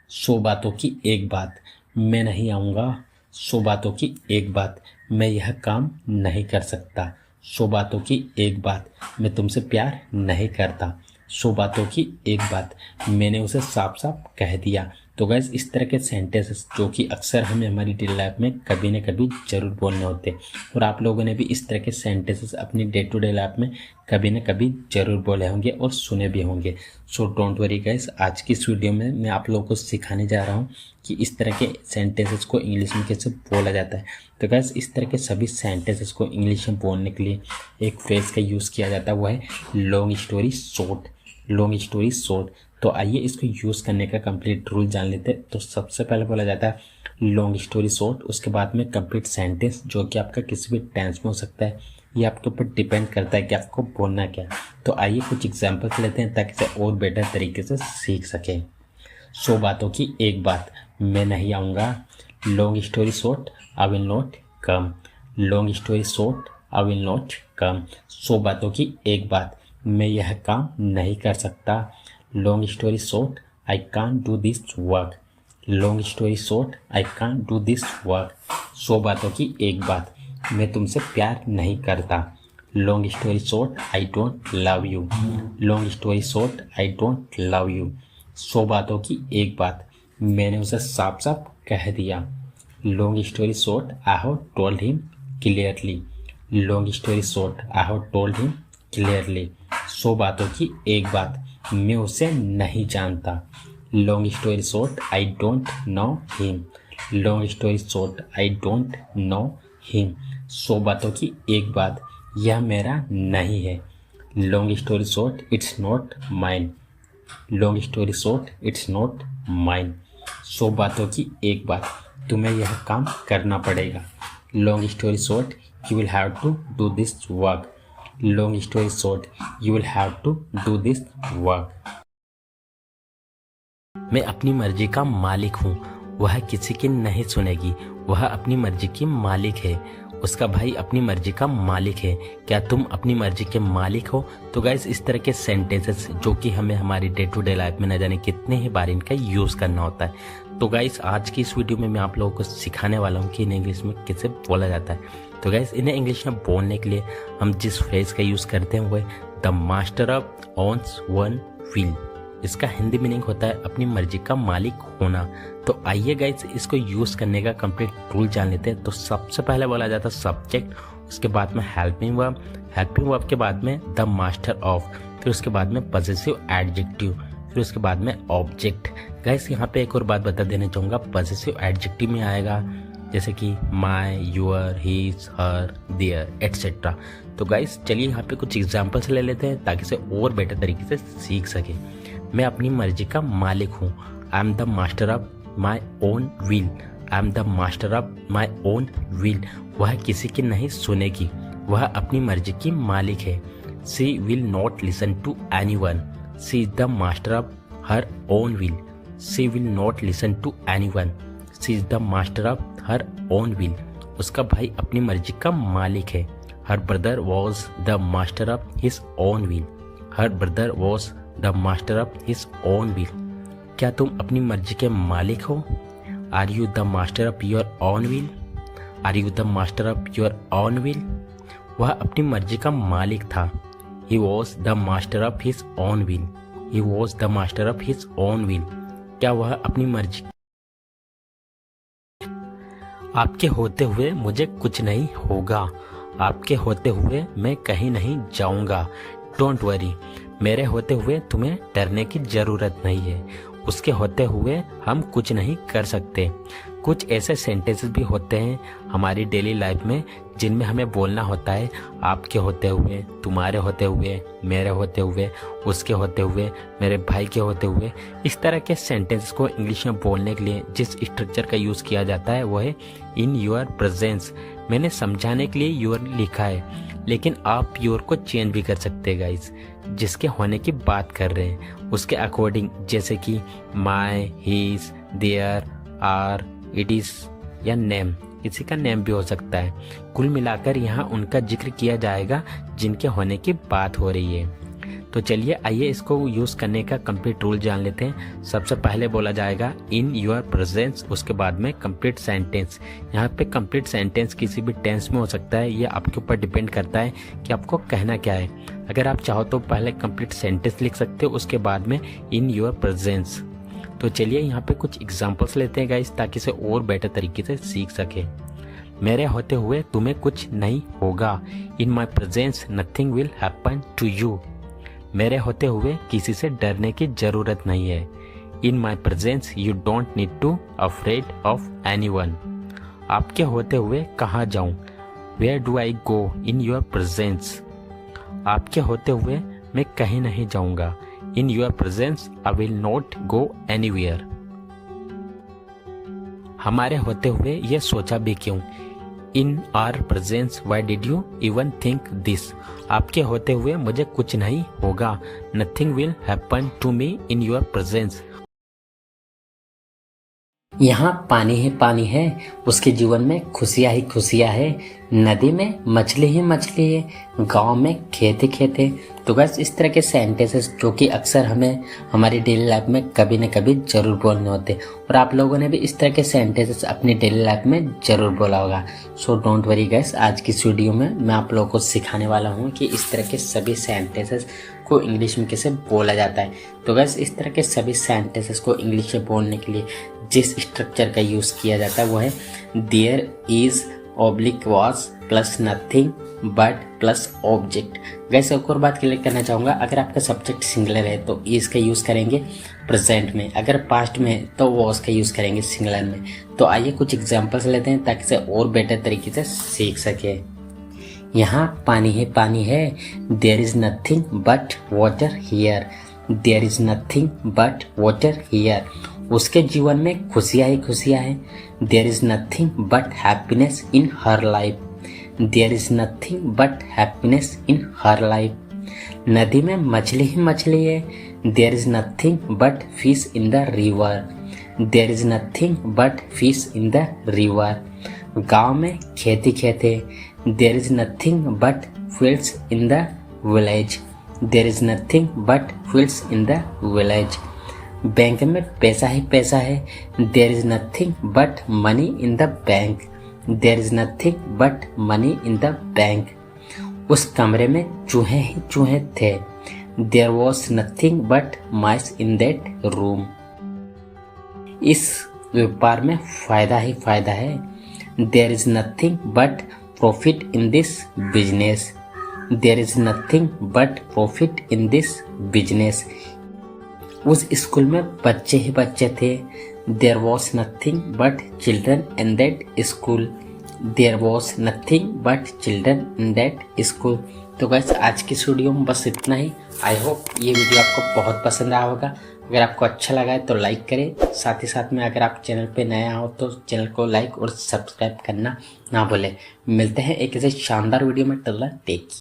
सौ बातों की एक बात, मैं नहीं आऊँगा। सौ बातों की एक बात, मैं यह काम नहीं कर सकता। सौ बातों की एक बात, मैं तुमसे प्यार नहीं करता। सौ बातों की एक बात, मैंने उसे साफ साफ कह दिया। तो गाइस इस तरह के सेंटेंसेस जो कि अक्सर हमें हमारी डेली लाइफ में कभी न कभी ज़रूर बोलने होते हैं, और आप लोगों ने भी इस तरह के सेंटेंसेस अपनी डे टू डे लाइफ में कभी न कभी ज़रूर बोले होंगे और सुने भी होंगे। सो डोंट वरी गाइस, आज की इस वीडियो में मैं आप लोगों को सिखाने जा रहा हूँ कि इस तरह के सेंटेंसेस को इंग्लिश में कैसे बोला जाता है। तो गाइस इस तरह के सभी सेंटेंसेस को इंग्लिश में बोलने के लिए एक फ्रेज का यूज़ किया जाता है, वो है long story short. Long story short. तो आइए इसको यूज़ करने का कंप्लीट रूल जान लेते हैं। तो सबसे पहले बोला जाता है लॉन्ग स्टोरी शॉर्ट, उसके बाद में कंप्लीट सेंटेंस जो कि आपका किसी भी टेंस में हो सकता है। ये आपके ऊपर डिपेंड करता है कि आपको बोलना क्या है। तो आइए कुछ एग्जांपल्स लेते हैं ताकि इसे और बेटर तरीके से सीख सकें। सौ बातों की एक बात, मैं नहीं आऊँगा। Long story short, I will not come. Long story short, I will not come. सौ बातों की एक बात, मैं यह काम नहीं कर सकता। Long story short, I can't do this work. Long story short, I can't do this work. सौ बातों की एक बात, मैं तुमसे प्यार नहीं करता। Long story short, I don't love you. Long story short, I don't love you. सौ बातों की एक बात, मैंने उसे साफ साफ कह दिया। Long story short, I have told him clearly. Long story short, I have told him clearly. सौ बातों की एक बात, मैं उसे नहीं जानता। Long story short, I don't know him. Long story short, I don't know him. सौ बातों की एक बात, यह मेरा नहीं है। Long story short, it's not mine. Long story short, it's not mine. सौ बातों की एक बात, तुम्हें यह काम करना पड़ेगा। Long story short, you will have to do this work. Long story short, you will have to do this work. मैं अपनी मर्जी का मालिक हूँ, वह किसी की नहीं सुनेगी। वह अपनी मर्जी की मालिक है। उसका भाई अपनी मर्जी का मालिक है। क्या तुम अपनी मर्जी के मालिक हो? तो गाइस इस तरह के सेंटेंसेस जो कि हमें हमारी डे टू डे लाइफ में न जाने कितने ही बार इनका यूज़ करना होता है। तो गाइस आज की इस वीडियो में मैं आप लोगों को सिखाने वाला हूँ कि इन्हें इंग्लिश में कैसे बोला जाता है। तो गाइस इन्हें इंग्लिश में बोलने के लिए हम जिस फ्रेज का यूज़ करते हैं वो है the master of ones one will. इसका हिंदी मीनिंग होता है अपनी मर्जी का मालिक होना। तो आइए गाइस इसको यूज़ करने का कंप्लीट रूल जान लेते हैं। तो सबसे पहले बोला जाता है सब्जेक्ट, उसके बाद में हेल्पिंग वर्ब के बाद में द मास्टर ऑफ, फिर उसके बाद में पॉसेसिव एडजेक्टिव, फिर उसके बाद में ऑब्जेक्ट। गाइस यहाँ पे एक और बात बता देना चाहूँगा, पॉसेसिव एडजेक्टिव में आएगा जैसे कि my, your, his, her, their etcetera. तो गाइस चलिए यहाँ पे कुछ एग्जाम्पल्स ले लेते हैं ताकि इसे और बेटर तरीके से सीख सके। मैं अपनी मर्जी का मालिक हूँ। I am the master of my own will. I am the master of my own will. वह किसी की नहीं सुनेगी। वह अपनी मर्जी की मालिक है। She will not listen to anyone. She is the master of her own will. She will not listen to anyone. She is the master of her own will. उसका भाई अपनी मर्जी का मालिक है। Her brother was the master of his own will. Her brother was the master of his own will. क्या तुम अपनी मर्जी के मालिक हो? Are you the master of your own will? Are you the master of your own will? वह अपनी मर्जी का मालिक था। He was the master of his own will. He was the master of his own will. क्या वह अपनी मर्जी। आपके होते हुए मुझे कुछ नहीं होगा। आपके होते हुए मैं कहीं नहीं जाऊंगा। डोंट वरी, मेरे होते हुए तुम्हें डरने की जरूरत नहीं है। उसके होते हुए हम कुछ नहीं कर सकते। कुछ ऐसे सेंटेंसेस भी होते हैं हमारी डेली लाइफ में जिनमें हमें बोलना होता है आपके होते हुए, तुम्हारे होते हुए, मेरे होते हुए, उसके होते हुए, मेरे भाई के होते हुए। इस तरह के सेंटेंस को इंग्लिश में बोलने के लिए जिस स्ट्रक्चर का यूज़ किया जाता है वो है इन योर प्रेजेंस। मैंने समझाने के लिए योर लिखा है, लेकिन आप योर को चेंज भी कर सकते हैं गाइस। जिसके होने की बात कर रहे हैं उसके अकॉर्डिंग, जैसे कि my, his, there, our, it is या नेम। किसी का नेम भी हो सकता है। कुल मिलाकर यहाँ उनका जिक्र किया जाएगा जिनके होने की बात हो रही है। तो चलिए आइए इसको यूज़ करने का कंप्लीट रूल जान लेते हैं। सबसे पहले बोला जाएगा इन योर प्रेजेंस, उसके बाद में कंप्लीट सेंटेंस। यहाँ पे कंप्लीट सेंटेंस किसी भी टेंस में हो सकता है, ये आपके ऊपर डिपेंड करता है कि आपको कहना क्या है। अगर आप चाहो तो पहले कंप्लीट सेंटेंस लिख सकते हो, उसके बाद में इन योर प्रेजेंस। तो चलिए यहाँ पे कुछ एग्जाम्पल्स लेते हैं गाइस, ताकि इसे और बेटर तरीके से सीख सके। मेरे होते हुए तुम्हें कुछ नहीं होगा। In my presence nothing will happen to you. मेरे होते हुए किसी से डरने की जरूरत नहीं है। In my presence you don't need to afraid of anyone. आपके होते हुए कहाँ जाऊं? Where do I go in your presence. आपके होते हुए मैं कहीं नहीं जाऊंगा। In your presence I will not go anywhere. हमारे होते हुए ये सोचा भी क्यों? In our presence why did you even think this. आपके होते हुए मुझे कुछ नहीं होगा। Nothing will happen to me in your presence. यहाँ पानी है, उसके जीवन में खुशियाँ ही खुशियाँ है। नदी में मछली ही मछली है, गांव में खेत ही खेत है। तो बस इस तरह के सेंटेंसेस जो कि अक्सर हमें हमारी डेली लाइफ में कभी न कभी जरूर बोलने होते हैं, और आप लोगों ने भी इस तरह के सेंटेंसेस अपनी डेली लाइफ में जरूर बोला होगा। सो डोंट वरी गाइस, आज की इस वीडियो में मैं आप लोगों को सिखाने वाला हूँ कि इस तरह के सभी सेंटेंसेस को इंग्लिश में कैसे बोला जाता है। तो गाइस इस तरह के सभी सेंटेंसेस को इंग्लिश में बोलने के लिए जिस स्ट्रक्चर का यूज़ किया जाता है वो है there is oblique was plus nothing but plus object. गैस एक और बात क्लियर करना चाहूँगा, अगर आपका सब्जेक्ट सिंगुलर है तो इज का यूज़ करेंगे प्रेजेंट में, अगर पास्ट में है तो वॉज का यूज़ करेंगे सिंगुलर में। तो आइए कुछ एग्जांपल्स लेते हैं ताकि से और बेटर तरीके से सीख सके। यहाँ पानी है, there is nothing but water here. There is nothing but water here. उसके जीवन में खुशियाँ ही खुशियाँ हैं। There is nothing but happiness in her life. There is nothing but happiness in her life. नदी में मछली ही मछली है। There is nothing but fish in the river. There is nothing but fish in the river. गांव में खेती खेत है। There is nothing but fields in the village. There is nothing but fields in the village. Bank में पैसा ही पैसा है। There is nothing but money in the bank. There is nothing but money in the bank. उस कमरे में चूहे ही चूहे थे। There was nothing but mice in that room. इस व्यापार में फायदा ही फायदा है। There is nothing but profit in this business. There is nothing but profit in this business. उस स्कूल में बच्चे ही बच्चे थे। There was nothing but children in that school. There was nothing but children in that school. तो बस आज की इस वीडियो में बस इतना ही। आई होप ये वीडियो आपको बहुत पसंद आया होगा। अगर आपको अच्छा लगा है तो लाइक करें, साथ ही साथ में अगर आप चैनल पे नया हो तो चैनल को लाइक और सब्सक्राइब करना ना भूलें। मिलते हैं एक ऐसे शानदार वीडियो में। Till then take care.